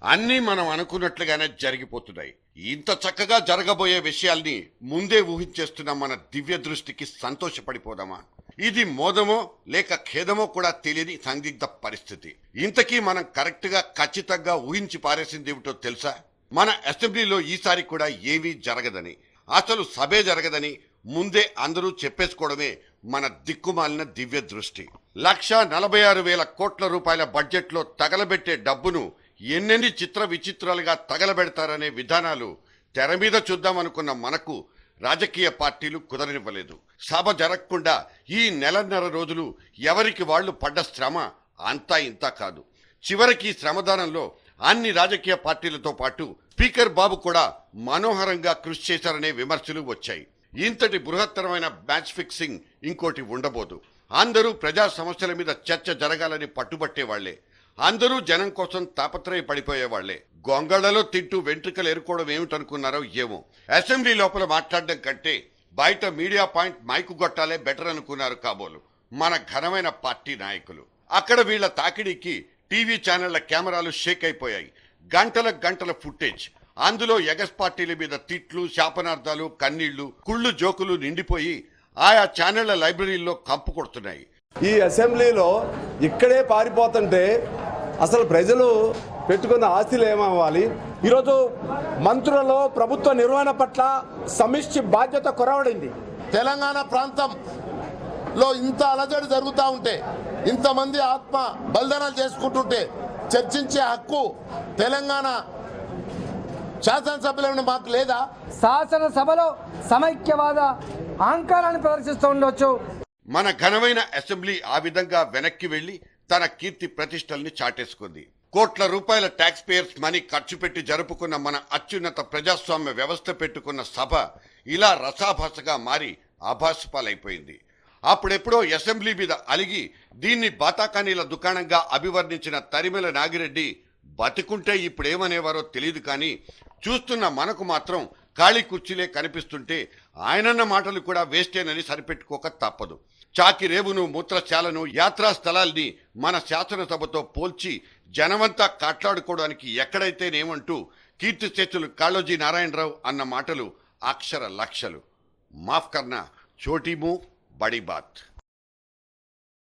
అన్నీ మనం అనుకున్నట్లుగానే జరిగిపోతున్నాయి. ఇంత చక్కగా జరగబోయే విషయాల్ని ముందే ఊహించేస్తున్న మన దివ్య దృష్టికి సంతోషపడిపోదామా? ఇది మోదమో లేక ఖేదమో కూడా తెలియని సందిగ్ధ పరిస్థితి. ఇంతకీ మనం కరెక్ట్ గా ఖచ్చితంగా ఊహించి పారేసింది ఏమిటో తెలుసా? మన అసెంబ్లీలో ఈసారి కూడా ఏమీ జరగదని, అసలు సభే జరగదని ముందే అందరూ చెప్పేసుకోవడమే మన దిక్కుమాలిన దివ్య దృష్టి. 1,46,000 కోట్ల రూపాయల బడ్జెట్ లో తగలబెట్టే డబ్బును ఎన్నెన్ని చిత్ర విచిత్రాలుగా తగలబెడతారనే విధానాలు తెర మీద చూద్దామనుకున్న మనకు రాజకీయ పార్టీలు కుదరనివ్వలేదు. సభ జరగకుండా ఈ నెలన్నర రోజులు ఎవరికి వాళ్లు పడ్డ శ్రమ అంతా ఇంతా కాదు. చివరికి శ్రమదానంలో అన్ని రాజకీయ పార్టీలతో పాటు స్పీకర్ బాబు కూడా మనోహరంగా కృషి చేశారనే విమర్శలు వచ్చాయి. ఇంతటి బృహత్తరమైన మ్యాచ్ ఫిక్సింగ్ ఇంకోటి ఉండబోదు. అందరూ ప్రజా సమస్యల మీద చర్చ జరగాలని పట్టుబట్టే వాళ్లే. అందరూ జనం కోసం తాపత్రయ పడిపోయేవాళ్లే. గొంగళ్లలో తింటూ వెంట్రుకలు ఎరుకోవడం ఏమిటనుకున్నారో ఏమో. అసెంబ్లీ లోపల మాట్లాడడం కంటే బయట మీడియా పాయింట్ మైకు గొట్టాలే బెటర్ అనుకున్నారు కాబోలు మన ఘనమైన పార్టీ నాయకులు. అక్కడ వీళ్ల తాకిడికి టీవీ ఛానళ్ల కెమెరాలు షేక్ అయిపోయాయి. గంటల ఫుటేజ్, అందులో ఎగస్ పార్టీల మీద తిట్లు, శాపనార్థాలు, కన్నీళ్లు, కుళ్ళు జోకులు నిండిపోయి ఆయా ఛానళ్ల లైబ్రరీల్లో కంపు కొడుతున్నాయి. ఈ అసెంబ్లీలో ఇక్కడే పారిపోతుంటే అసలు ప్రజలు పెట్టుకున్న ఆస్తులు ఏమవ్వాలి? ఈరోజు మంత్రులలో ప్రభుత్వ నిర్వహణ పట్ల సమిష్టి బాధ్యత కొరవడింది. తెలంగాణ ప్రాంతంలో ఇంత అలజడి జరుగుతూ ఉంటే, ఇంతమంది ఆత్మ బలిదానాలు చేసుకుంటుంటే చర్చించే హక్కు తెలంగాణ శాసనసభ్యులను మాకు లేదా? శాసనసభలో సమైక్యవాద అహంకారాన్ని ప్రదర్శిస్తూ ఉండొచ్చు. మన ఘనమైన అసెంబ్లీ ఆ విధంగా వెనక్కి వెళ్లి తన కీర్తి ప్రతిష్టల్ని చాటేసుకుంది. కోట్ల రూపాయల ట్యాక్స్ పేయర్స్ మనీ ఖర్చు పెట్టి జరుపుకున్న మన అత్యున్నత ప్రజాస్వామ్య వ్యవస్థ పెట్టుకున్న సభ ఇలా రసాభాసగా మారి ఆభాసపాలైపోయింది. అప్పుడెప్పుడో అసెంబ్లీ మీద అలిగి దీన్ని బాతాకానీల దుకాణంగా అభివర్ణించిన తరిమెల నాగిరెడ్డి బతికుంటే ఇప్పుడేమనేవారో తెలియదు. కానీ చూస్తున్న మనకు మాత్రం ఖాళీ కుర్చీలే కనిపిస్తుంటే ఆయనన్న మాటలు కూడా వేస్టేనని సరిపెట్టుకోక తప్పదు. చాకి రేవును, మూత్రశాలను, యాత్రా స్థలాల్ని మన శాసనసభతో పోల్చి జనమంతా కాట్లాడుకోవడానికి ఎక్కడైతేనేమంటూ కీర్తిశేషులు కాళోజీ నారాయణరావు అన్న మాటలు అక్షర లక్షలు. మాఫ్ కర్నా, చోటీ ముహ్ బడి బాత్.